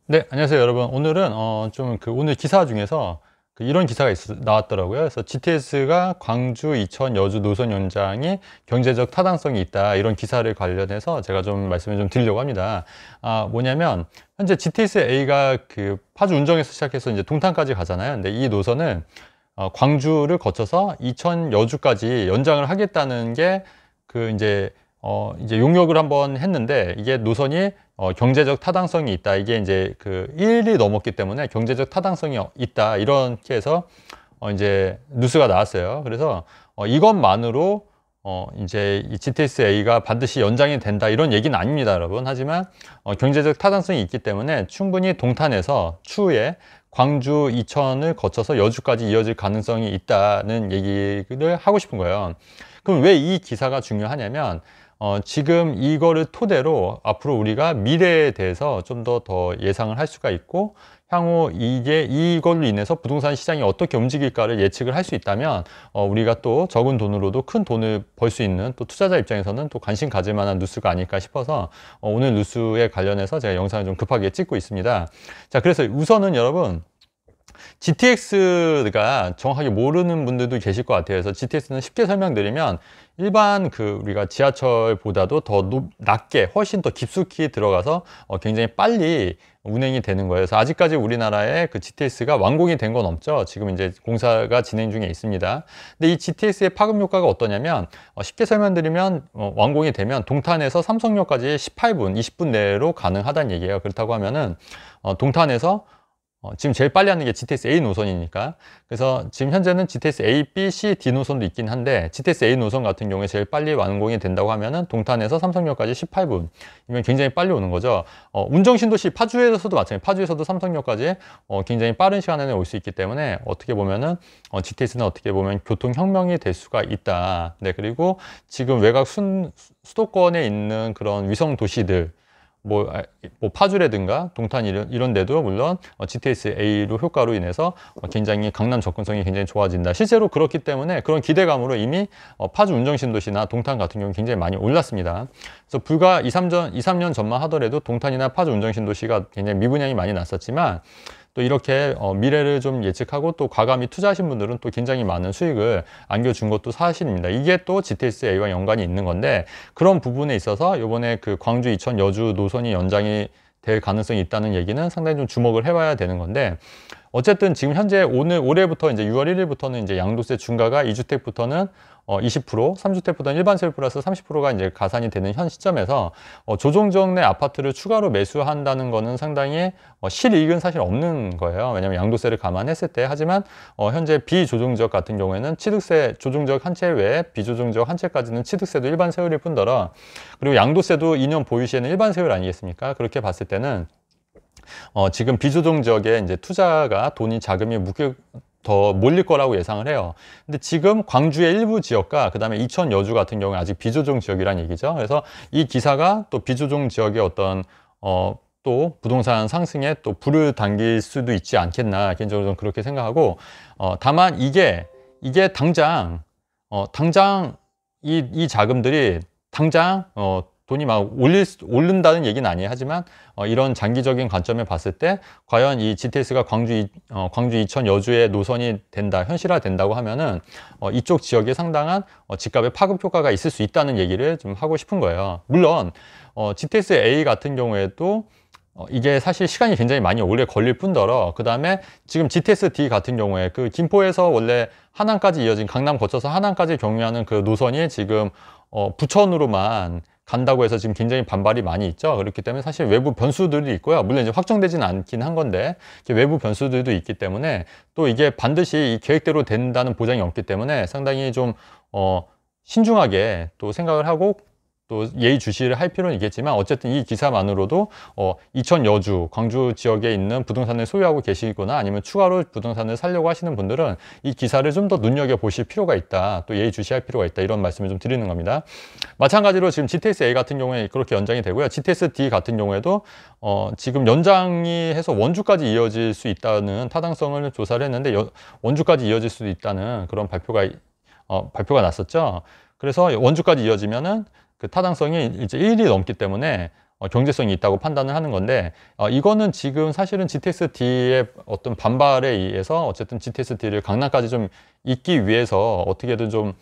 네, 안녕하세요, 여러분. 오늘은 오늘 기사 중에서 이런 기사가 나왔더라고요. 그래서 GTS가 광주, 이천, 여주 노선 연장이 경제적 타당성이 있다. 이런 기사를 관련해서 제가 좀 말씀을 좀 드리려고 합니다. 뭐냐면 현재 GTS A가 그 파주 운정에서 시작해서 이제 동탄까지 가잖아요. 근데 이 노선을 광주를 거쳐서 이천, 여주까지 연장을 하겠다는 게 이제 용역을 한번 했는데, 이게 노선이 경제적 타당성이 있다. 이게 이제 그 1일이 넘었기 때문에 경제적 타당성이 있다. 이렇게 해서 이제 뉴스가 나왔어요. 그래서 이것만으로 이제 이 GTS-A가 반드시 연장이 된다. 이런 얘기는 아닙니다, 여러분. 하지만 경제적 타당성이 있기 때문에 충분히 동탄에서 추후에 광주, 이천을 거쳐서 여주까지 이어질 가능성이 있다는 얘기를 하고 싶은 거예요. 그럼 왜 이 기사가 중요하냐면, 지금 이거를 토대로 앞으로 우리가 미래에 대해서 좀 더 예상을 할 수가 있고, 향후 이걸로 인해서 부동산 시장이 어떻게 움직일까를 예측을 할 수 있다면, 우리가 또 적은 돈으로도 큰 돈을 벌 수 있는, 또 투자자 입장에서는 또 관심 가질 만한 뉴스가 아닐까 싶어서 오늘 뉴스에 관련해서 제가 영상을 좀 급하게 찍고 있습니다. 자, 그래서 우선은 여러분, GTX가 정확하게 모르는 분들도 계실 것 같아요. 그래서 GTX는 쉽게 설명드리면, 일반 우리가 지하철보다도 더 낮게, 훨씬 더 깊숙이 들어가서 굉장히 빨리 운행이 되는 거예요. 그래서 아직까지 우리나라에 그 GTX가 완공이 된 건 없죠. 지금 이제 공사가 진행 중에 있습니다. 근데 이 GTX의 파급 효과가 어떠냐면, 쉽게 설명드리면 완공이 되면 동탄에서 삼성역까지 18분, 20분 내로 가능하다는 얘기예요. 그렇다고 하면은 동탄에서 지금 제일 빨리 하는 게 GTS A 노선이니까. 그래서 지금 현재는 GTS A, B, C, D 노선도 있긴 한데, GTS A 노선 같은 경우에 제일 빨리 완공이 된다고 하면은 동탄에서 삼성역까지 18분 이면 굉장히 빨리 오는 거죠. 운정신도시 파주에서도 마찬가지예요. 파주에서도 삼성역까지 굉장히 빠른 시간 안에 올 수 있기 때문에, 어떻게 보면은 GTS는 어떻게 보면 교통혁명이 될 수가 있다. 네, 그리고 지금 외곽 수도권에 있는 그런 위성 도시들, 뭐 파주라든가 동탄 이런 데도 물론 GTS-A로 효과로 인해서 굉장히 강남 접근성이 굉장히 좋아진다. 실제로 그렇기 때문에 그런 기대감으로 이미 파주 운정신도시나 동탄 같은 경우는 굉장히 많이 올랐습니다. 그래서 불과 2, 3년 전만 하더라도 동탄이나 파주 운정신도시가 굉장히 미분양이 많이 났었지만, 또 이렇게 미래를 좀 예측하고 또 과감히 투자하신 분들은 또 굉장히 많은 수익을 안겨준 것도 사실입니다. 이게 또 GTS-A와 연관이 있는 건데, 그런 부분에 있어서 이번에 그 광주, 이천, 여주 노선이 연장이 될 가능성이 있다는 얘기는 상당히 좀 주목을 해봐야 되는 건데, 어쨌든 지금 현재 올해부터 이제 6월 1일부터는 이제 양도세 중과가 2주택부터는 20%, 3주택부터는 일반 세율 플러스 30%가 이제 가산이 되는 현 시점에서 조정적 내 아파트를 추가로 매수한다는 거는 상당히 실이익은 사실 없는 거예요. 왜냐하면 양도세를 감안했을 때. 하지만 현재 비조정적 같은 경우에는 취득세, 조정적 한 채 외에 비조정적 한 채까지는 취득세도 일반 세율일 뿐더러, 그리고 양도세도 2년 보유 시에는 일반 세율 아니겠습니까? 그렇게 봤을 때는 지금 비조정 지역에 이제 투자가 자금이 더 몰릴 거라고 예상을 해요. 근데 지금 광주의 일부 지역과 그다음에 이천, 여주 같은 경우는 아직 비조정 지역이란 얘기죠. 그래서 이 기사가 또 비조정 지역의 어떤 또 부동산 상승에 또 불을 당길 수도 있지 않겠나, 개인적으로 좀 그렇게 생각하고, 다만 이게 당장 이 자금들이 당장 돈이 막 오른다는 얘기는 아니에요. 하지만 이런 장기적인 관점에 봤을 때, 과연 이 GTS가 광주, 이천, 여주의 노선이 현실화 된다고 하면은 이쪽 지역에 상당한 집값의 파급 효과가 있을 수 있다는 얘기를 좀 하고 싶은 거예요. 물론 GTS A 같은 경우에도 이게 사실 시간이 굉장히 많이 오래 걸릴 뿐더러, 그 다음에 지금 GTS D 같은 경우에 그 김포에서 원래 하남까지 이어진, 강남 거쳐서 하남까지 경유하는 그 노선이 지금 부천으로만 간다고 해서 지금 굉장히 반발이 많이 있죠. 그렇기 때문에 사실 외부 변수들이 있고요. 물론 이제 확정되지는 않긴 한 건데, 외부 변수들도 있기 때문에, 또 이게 반드시 이 계획대로 된다는 보장이 없기 때문에 상당히 좀 신중하게 또 생각을 하고 또 예의주시를 할 필요는 있겠지만, 어쨌든 이 기사만으로도 이천, 여주, 광주 지역에 있는 부동산을 소유하고 계시거나 아니면 추가로 부동산을 사려고 하시는 분들은 이 기사를 좀 더 눈여겨보실 필요가 있다, 또 예의주시할 필요가 있다, 이런 말씀을 좀 드리는 겁니다. 마찬가지로 지금 GTS-A 같은 경우에 그렇게 연장이 되고요. GTS-D 같은 경우에도 지금 연장이 해서 원주까지 이어질 수 있다는 타당성을 조사를 했는데, 원주까지 이어질 수 있다는 그런 발표가 났었죠. 그래서 원주까지 이어지면은 그 타당성이 이제 1일이 넘기 때문에 경제성이 있다고 판단을 하는 건데, 이거는 지금 사실은 GTS-D의 어떤 반발에 의해서 어쨌든 GTS-D를 강남까지 좀 잇기 위해서 어떻게든 좀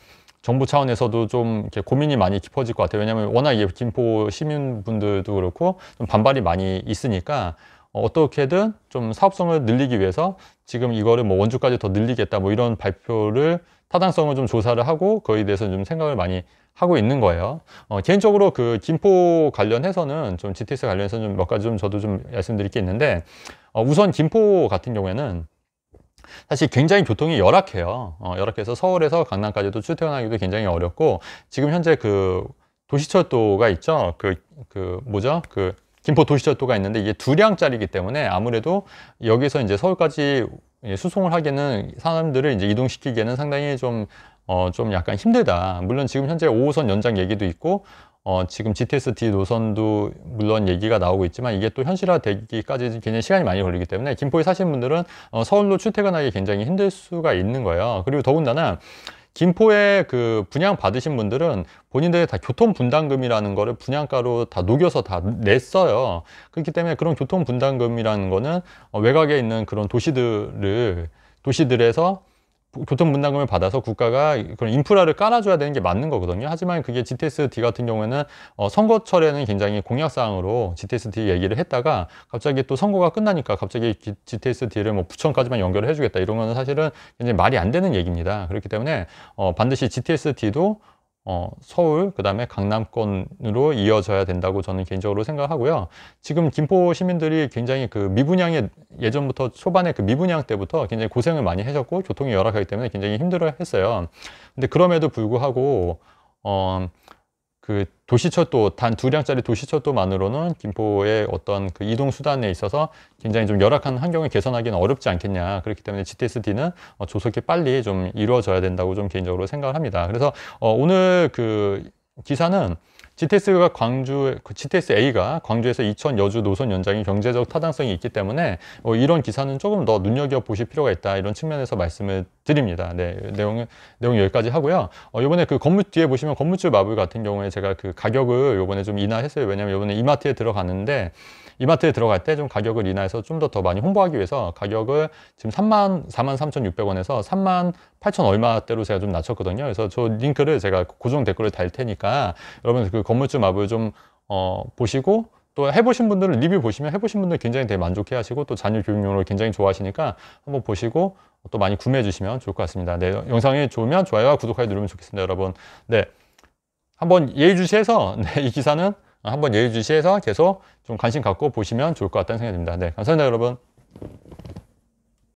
정부 차원에서도 좀 이렇게 고민이 많이 깊어질 것 같아요. 왜냐하면 워낙 김포 시민분들도 그렇고 좀 반발이 많이 있으니까 어떻게든 좀 사업성을 늘리기 위해서 지금 이거를 뭐 원주까지 더 늘리겠다 뭐 이런 발표를 타당성을 좀 조사를 하고 거기에 대해서 좀 생각을 많이 하고 있는 거예요. 개인적으로 그 김포 관련해서는 좀 GTS 관련해서는 좀 몇 가지 좀 저도 좀 말씀드릴 게 있는데, 우선 김포 같은 경우에는 사실 굉장히 교통이 열악해요. 열악해서 서울에서 강남까지도 출퇴근하기도 굉장히 어렵고, 지금 현재 그 도시철도가 있죠. 뭐죠? 김포 도시철도가 있는데 이게 2량짜리이기 때문에 아무래도 여기서 이제 서울까지 수송을 하기에는 사람들을 이제 이동시키기에는 상당히 좀 약간 힘들다. 물론 지금 현재 5호선 연장 얘기도 있고, 지금 GTS-D 노선도 물론 얘기가 나오고 있지만 이게 또 현실화되기까지 굉장히 시간이 많이 걸리기 때문에 김포에 사시는 분들은 서울로 출퇴근하기 굉장히 힘들 수가 있는 거예요. 그리고 더군다나 김포에 그 분양 받으신 분들은 본인들이 다 교통분담금이라는 거를 분양가로 다 녹여서 다 냈어요. 그렇기 때문에 그런 교통분담금이라는 거는 외곽에 있는 그런 도시들에서 교통분담금을 받아서 국가가 그런 인프라를 깔아줘야 되는 게 맞는 거거든요. 하지만 그게 GTS-D 같은 경우에는 선거철에는 굉장히 공약사항으로 GTS-D 얘기를 했다가 갑자기 또 선거가 끝나니까 갑자기 GTS-D를 뭐 부천까지만 연결을 해주겠다 이런 거는 사실은 굉장히 말이 안 되는 얘기입니다. 그렇기 때문에 반드시 GTS-D도 서울 그다음에 강남권으로 이어져야 된다고 저는 개인적으로 생각하고요. 지금 김포 시민들이 굉장히 그 미분양에 예전부터 초반에 그 미분양 때부터 굉장히 고생을 많이 하셨고 교통이 열악하기 때문에 굉장히 힘들어 했어요. 근데 그럼에도 불구하고 그 도시철도 단 2량짜리 도시철도만으로는 김포의 어떤 그 이동 수단에 있어서 굉장히 좀 열악한 환경을 개선하기는 어렵지 않겠냐. 그렇기 때문에 GTS-D는 조속히 빨리 좀 이루어져야 된다고 좀 개인적으로 생각을 합니다. 그래서 오늘 그 기사는 GTS-A가 광주에서 이천 여주 노선 연장이 경제적 타당성이 있기 때문에 이런 기사는 조금 더 눈여겨보실 필요가 있다 이런 측면에서 말씀을 드립니다. 네, 내용 여기까지 하고요. 요번에 그 건물 뒤에 보시면 건물주 마블 같은 경우에 제가 그 가격을 요번에 좀 인하했어요. 왜냐면 요번에 이마트에 들어갔는데 이마트에 들어갈 때 좀 가격을 인하해서 좀 더 많이 홍보하기 위해서 가격을 지금 43,600원에서 38,000 얼마대로 제가 좀 낮췄거든요. 그래서 저 링크를 제가 고정 댓글을 달 테니까 여러분 그 건물주 마블 좀 보시고 또 해보신 분들은 리뷰 보시면 해보신 분들 굉장히 되게 만족해 하시고 또 자녀 교육용으로 굉장히 좋아하시니까 한번 보시고 또 많이 구매해 주시면 좋을 것 같습니다. 네, 영상이 좋으면 좋아요와 구독하기 누르면 좋겠습니다, 여러분. 네, 한번 예의주시해서 네, 이 기사는 한번 예의주시해서 계속 좀 관심 갖고 보시면 좋을 것 같다는 생각이 듭니다. 네, 감사합니다, 여러분.